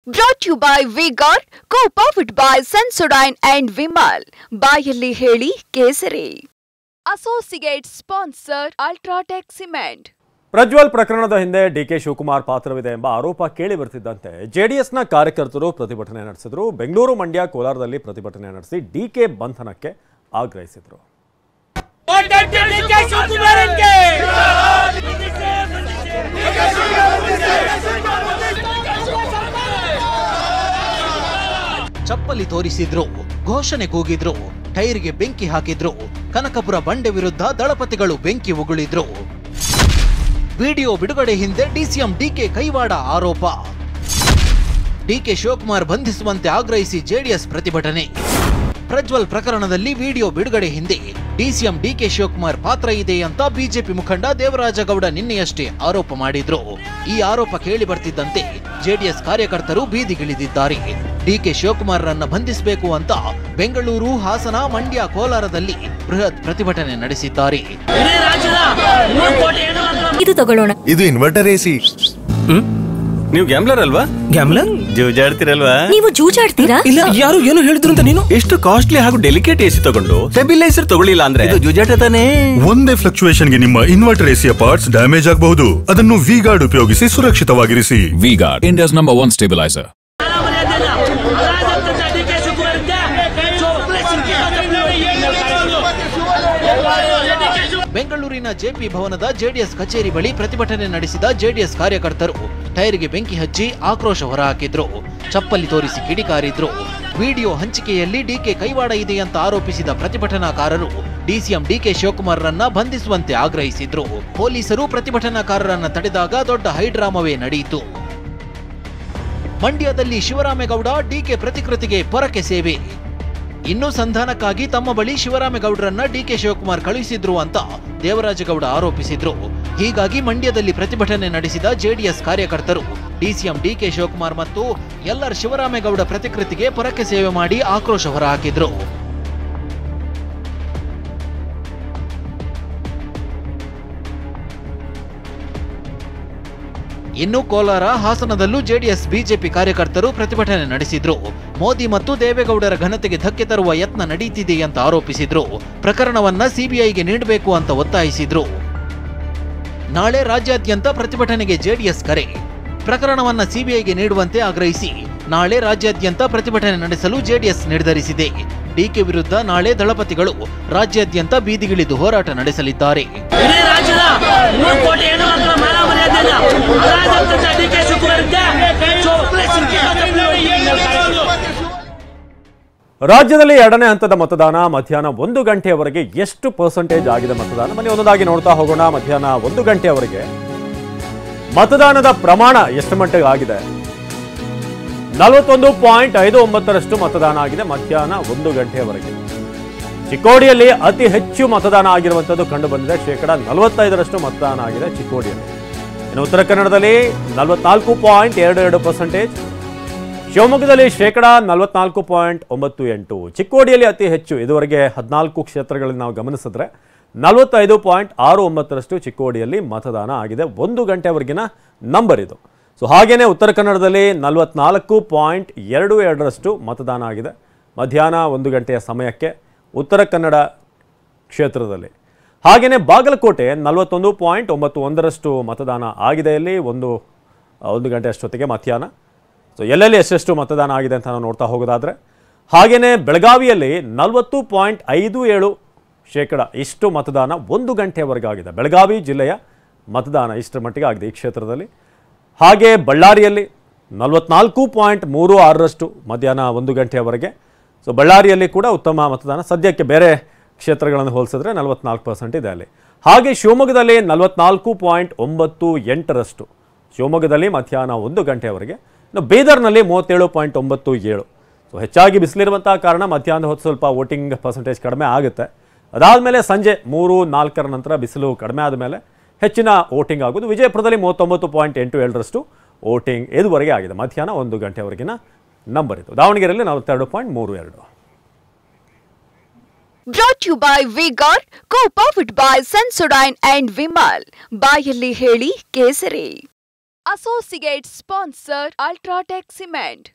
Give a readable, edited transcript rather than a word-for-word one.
Brought to you by V-Guard, co-powered by Sensodyne and Vimal. ಬಾಯಲ್ಲಿ ಹೇಳಿ ಕೇಸರಿ. Associate sponsor Ultratech Cement. Prajwal ಪ್ರಕರಣದ ಹಿಂದೆ ಡಿಕೆ ಶಿವಕುಮಾರ್ ಪಾತ್ರವಿದೆ ಎಂಬ ಆರೋಪ ಕೇಳಿ ಬರ್ತಿದ್ದಂತೆ ಜೆಡಿಎಸ್ನ ಕಾರ್ಯಕರ್ತರು ಪ್ರತಿಭಟನೆ ನಡೆಸಿದರು. ಬೆಂಗಳೂರು, ಮಂಡ್ಯ, ಕೋಲಾರದಲ್ಲಿ ಪ್ರತಿಭಟನೆ ನಡೆಸಿ ಡಿಕೆ ಬಂಧನಕ್ಕೆ ಆಗ್ರಹಿಸಿದರು. ಚಪ್ಪಲಿ ತೋರಿಸಿದ್ರು, ಘೋಷಣೆ ಕೂಗಿದ್ರು, ಟೈರ್ಗೆ ಬೆಂಕಿ ಹಾಕಿದ್ರು. ಕನಕಪುರ ಬಂಡೆ ವಿರುದ್ಧ ದಳಪತಿಗಳು ಬೆಂಕಿ ಉಗುಳಿದ್ರು. ವಿಡಿಯೋ ಬಿಡುಗಡೆ ಹಿಂದೆ ಡಿಸಿಎಂ ಡಿಕೆ ಕೈವಾಡ ಆರೋಪ. ಡಿಕೆ ಶಿವಕುಮಾರ್ ಬಂಧಿಸುವಂತೆ ಆಗ್ರಹಿಸಿ ಜೆಡಿಎಸ್ ಪ್ರತಿಭಟನೆ. ಪ್ರಜ್ವಲ್ ಪ್ರಕರಣದಲ್ಲಿ ವಿಡಿಯೋ ಬಿಡುಗಡೆ ಹಿಂದೆ ಡಿಸಿಎಂ ಡಿಕೆ ಶಿವಕುಮಾರ್ ಪಾತ್ರ ಇದೆ ಅಂತ ಬಿಜೆಪಿ ಮುಖಂಡ ದೇವರಾಜಗೌಡ ನಿನ್ನೆಯಷ್ಟೇ ಆರೋಪ ಮಾಡಿದ್ರು. ಈ ಆರೋಪ ಕೇಳಿ ಬರ್ತಿದ್ದಂತೆ ಜೆಡಿಎಸ್ ಕಾರ್ಯಕರ್ತರು ಬೀದಿಗಿಳಿದಿದ್ದಾರೆ. ಡಿಕೆ ಶಿವಕುಮಾರ್ರನ್ನ ಬಂಧಿಸಬೇಕು ಅಂತ ಬೆಂಗಳೂರು, ಹಾಸನ, ಮಂಡ್ಯ, ಕೋಲಾರದಲ್ಲಿ ಬೃಹತ್ ಪ್ರತಿಭಟನೆ ನಡೆಸಿದ್ದಾರೆ. ಇದು ತಗೊಳ್ಳೋಣ. ಇದು ಇನ್ವರ್ಟರ್ ಎಸಿ. ನೀವು ಗ್ಯಾಮ್ಲರ್ ಅಲ್ವಾ? ಗ್ಯಾಮ್ಲರ್ ಜೂಜಾಡ್ತಿರಲ್ವಾ? ನೀವು ಜೂಜಾಡ್ತೀರಾ? ಇಲ್ಲ, ಯಾರು ಏನು ಹೇಳಿದ್ರು ಅಂತ ನೀನು ಎಷ್ಟು ಕಾಸ್ಟ್ಲಿ ಹಾಗೂ ಡೆಲಿಕೇಟ್ ಎಸಿ ತಗೊಂಡು ಸ್ಟೆಬಿಲೈಸರ್ ತಗೊಳ್ಳಿಲ್ಲ ಅಂದ್ರೆ ಇದು ಜೂಜಾಟ ತಾನೇ. ಒಂದೇ ಫ್ಲಕ್ಚುಯೇಷನ್ ಗೆ ನಿಮ್ಮ ಇನ್ವರ್ಟರ್ ಎಸಿಯ ಪಾರ್ಟ್ಸ್ ಡ್ಯಾಮೇಜ್ ಆಗಬಹುದು. ಅದನ್ನು ವಿ-ಗಾರ್ಡ್ ಉಪಯೋಗಿಸಿ ಸುರಕ್ಷಿತವಾಗಿರಿಸಿ. V Guard, India's number 1 stabiliser. ಬೆಂಗಳೂರಿನ ಜೆಪಿ ಭವನದ ಜೆಡಿಎಸ್ ಕಚೇರಿ ಬಳಿ ಪ್ರತಿಭಟನೆ ನಡೆಸಿದ ಜೆಡಿಎಸ್ ಕಾರ್ಯಕರ್ತರು ಟೈರ್ಗೆ ಬೆಂಕಿ ಹಚ್ಚಿ ಆಕ್ರೋಶ ಹೊರಹಾಕಿದ್ರು. ಚಪ್ಪಲಿ ತೋರಿಸಿ ಕಿಡಿಕಾರಿದ್ರು. ವಿಡಿಯೋ ಹಂಚಿಕೆಯಲ್ಲಿ ಡಿಕೆ ಕೈವಾಡ ಇದೆ ಅಂತ ಆರೋಪಿಸಿದ ಪ್ರತಿಭಟನಾಕಾರರು ಡಿಸಿಎಂ ಡಿಕೆ ಶಿವಕುಮಾರ್ರನ್ನ ಬಂಧಿಸುವಂತೆ ಆಗ್ರಹಿಸಿದ್ರು. ಪೊಲೀಸರು ಪ್ರತಿಭಟನಾಕಾರರನ್ನ ತಡೆದಾಗ ದೊಡ್ಡ ಹೈಡ್ರಾಮವೇ ನಡೆಯಿತು. ಮಂಡ್ಯದಲ್ಲಿ ಶಿವರಾಮೇಗೌಡ ಡಿಕೆ ಪ್ರತಿಕೃತಿಗೆ ಪೊರಕೆ ಸೇವೆ. ಇನ್ನು ಸಂಧಾನಕ್ಕಾಗಿ ತಮ್ಮ ಬಳಿ ಶಿವರಾಮೇಗೌಡರನ್ನ ಡಿಕೆ ಶಿವಕುಮಾರ್ ಕಳುಹಿಸಿದ್ರು ಅಂತ ದೇವರಾಜಗೌಡ ಆರೋಪಿಸಿದ್ರು. ಹೀಗಾಗಿ ಮಂಡ್ಯದಲ್ಲಿ ಪ್ರತಿಭಟನೆ ನಡೆಸಿದ ಜೆಡಿಎಸ್ ಕಾರ್ಯಕರ್ತರು ಡಿಸಿಎಂ ಡಿಕೆ ಶಿವಕುಮಾರ್ ಮತ್ತು ಎಲ್ಲರ ಶಿವರಾಮೇಗೌಡ ಪ್ರತಿಕೃತಿಗೆ ಪೊರಕೆ ಸೇವೆ ಮಾಡಿ ಆಕ್ರೋಶ ಹೊರಹಾಕಿದ್ರು. ಇನ್ನು ಕೋಲಾರ, ಹಾಸನದಲ್ಲೂ ಜೆಡಿಎಸ್ ಬಿಜೆಪಿ ಕಾರ್ಯಕರ್ತರು ಪ್ರತಿಭಟನೆ ನಡೆಸಿದ್ರು. ಮೋದಿ ಮತ್ತು ದೇವೇಗೌಡರ ಘನತೆಗೆ ಧಕ್ಕೆ ತರುವ ಯತ್ನ ನಡೆಯುತ್ತಿದೆ ಅಂತ ಆರೋಪಿಸಿದ್ರು. ಪ್ರಕರಣವನ್ನ ಸಿಬಿಐಗೆ ನೀಡಬೇಕು ಅಂತ ಒತ್ತಾಯಿಸಿದ್ರು. ನಾಳೆ ರಾಜ್ಯಾದ್ಯಂತ ಪ್ರತಿಭಟನೆಗೆ ಜೆಡಿಎಸ್ ಕರೆ. ಪ್ರಕರಣವನ್ನ ಸಿಬಿಐಗೆ ನೀಡುವಂತೆ ಆಗ್ರಹಿಸಿ ನಾಳೆ ರಾಜ್ಯಾದ್ಯಂತ ಪ್ರತಿಭಟನೆ ನಡೆಸಲು ಜೆಡಿಎಸ್ ನಿರ್ಧರಿಸಿದೆ. ಡಿಕೆ ವಿರುದ್ಧ ನಾಳೆ ದಳಪತಿಗಳು ರಾಜ್ಯಾದ್ಯಂತ ಬೀದಿಗಿಳಿದು ಹೋರಾಟ ನಡೆಸಲಿದ್ದಾರೆ. ರಾಜ್ಯದಲ್ಲಿ ಎರಡನೇ ಹಂತದ ಮತದಾನ ಮಧ್ಯಾಹ್ನ 1 ಗಂಟೆಯವರೆಗೆ ಎಷ್ಟು ಪರ್ಸೆಂಟೇಜ್ ಆಗಿದೆ ಮತದಾನ? ಬನ್ನಿ ಒಂದೊಂದಾಗಿ ನೋಡ್ತಾ ಹೋಗೋಣ. ಮಧ್ಯಾಹ್ನ 1 ಗಂಟೆಯವರೆಗೆ ಮತದಾನದ ಪ್ರಮಾಣ ಎಷ್ಟು ಮಟ್ಟಿಗೆ ಆಗಿದೆ? 41.59% ಮತದಾನ ಆಗಿದೆ ಮಧ್ಯಾಹ್ನ 1 ಗಂಟೆಯವರೆಗೆ. ಚಿಕ್ಕೋಡಿಯಲ್ಲಿ ಅತಿ ಹೆಚ್ಚು ಮತದಾನ ಆಗಿರುವಂಥದ್ದು ಕಂಡು ಬಂದಿದೆ. 45% ಮತದಾನ ಆಗಿದೆ ಚಿಕ್ಕೋಡಿಯಲ್ಲಿ. ಇನ್ನು ಉತ್ತರ ಕನ್ನಡದಲ್ಲಿ 44.22%, ಶಿವಮೊಗ್ಗದಲ್ಲಿ 44.98%, ಚಿಕ್ಕೋಡಿಯಲ್ಲಿ ಅತಿ ಹೆಚ್ಚು. ಇದುವರೆಗೆ 14 ಕ್ಷೇತ್ರಗಳಲ್ಲಿ ನಾವು ಗಮನಿಸಿದ್ರೆ 45.69% ಚಿಕ್ಕೋಡಿಯಲ್ಲಿ ಮತದಾನ ಆಗಿದೆ. 1 ಗಂಟೆವರೆಗಿನ ನಂಬರ್ ಇದು. ಸೊ ಹಾಗೇನೆ ಉತ್ತರ ಕನ್ನಡದಲ್ಲಿ 44.22% ಮತದಾನ ಆಗಿದೆ ಮಧ್ಯಾಹ್ನ 1 ಗಂಟೆಯ ಸಮಯಕ್ಕೆ ಉತ್ತರ ಕನ್ನಡ ಕ್ಷೇತ್ರದಲ್ಲಿ. ಹಾಗೆಯೇ ಬಾಗಲಕೋಟೆ 41.91% ಮತದಾನ ಆಗಿದೆ ಇಲ್ಲಿ 1 ಗಂಟೆ ಅಷ್ಟೊತ್ತಿಗೆ ಮಧ್ಯಾಹ್ನ. ಸೊ ಎಲ್ಲೆಲ್ಲಿ ಎಷ್ಟೆಷ್ಟು ಮತದಾನ ಆಗಿದೆ ಅಂತ ನಾವು ನೋಡ್ತಾ ಹೋಗೋದಾದರೆ, ಹಾಗೆಯೇ ಬೆಳಗಾವಿಯಲ್ಲಿ 40.57% ಇಷ್ಟು ಮತದಾನ 1 ಗಂಟೆವರೆಗೆ ಆಗಿದೆ. ಬೆಳಗಾವಿ ಜಿಲ್ಲೆಯ ಮತದಾನ ಇಷ್ಟರ ಮಟ್ಟಿಗೆ ಆಗಿದೆ ಈ ಕ್ಷೇತ್ರದಲ್ಲಿ. ಹಾಗೆ ಬಳ್ಳಾರಿಯಲ್ಲಿ 44.36% ಮಧ್ಯಾಹ್ನ 1 ಗಂಟೆಯವರೆಗೆ. ಸೊ ಬಳ್ಳಾರಿಯಲ್ಲಿ ಕೂಡ ಉತ್ತಮ ಮತದಾನ ಸದ್ಯಕ್ಕೆ ಬೇರೆ ಕ್ಷೇತ್ರಗಳನ್ನು ಹೋಲಿಸಿದ್ರೆ 44% ಇದೆ ಅಲ್ಲಿ. ಹಾಗೆ ಶಿವಮೊಗ್ಗದಲ್ಲಿ 44.98%, ಶಿವಮೊಗ್ಗದಲ್ಲಿ ಮಧ್ಯಾಹ್ನ 1 ಗಂಟೆಯವರೆಗೆ. ಇನ್ನು ಬೀದರ್ನಲ್ಲಿ 37.97%. ಸೊ ಹೆಚ್ಚಾಗಿ ಬಿಸಿಲಿರುವಂತಹ ಕಾರಣ ಮಧ್ಯಾಹ್ನದ ಹೊತ್ತು ಸ್ವಲ್ಪ ವೋಟಿಂಗ್ ಪರ್ಸೆಂಟೇಜ್ ಕಡಿಮೆ ಆಗುತ್ತೆ. ಅದಾದಮೇಲೆ ಸಂಜೆ 3-4 ನಂತರ ಬಿಸಿಲು ಕಡಿಮೆ ಆದಮೇಲೆ ಹೆಚ್ಚಿನ ವೋಟಿಂಗ್ ಆಗೋದು. ವಿಜಯಪುರದಲ್ಲಿ 39.87% ವೋಟಿಂಗ್ ಇದುವರೆಗೆ ಆಗಿದೆ ಮಧ್ಯಾಹ್ನ 1 ಗಂಟೆವರೆಗಿನ ನಂಬರ್ ಇದು. ದಾವಣಗೆರೆಯಲ್ಲಿ 42.32. Brought to you by V-Guard, co-powered by Sensodyne and Vimal. ಬಾಯಲ್ಲಿ ಹೇಳಿ ಕೇಸರಿ. Associate sponsor Ultratech Cement.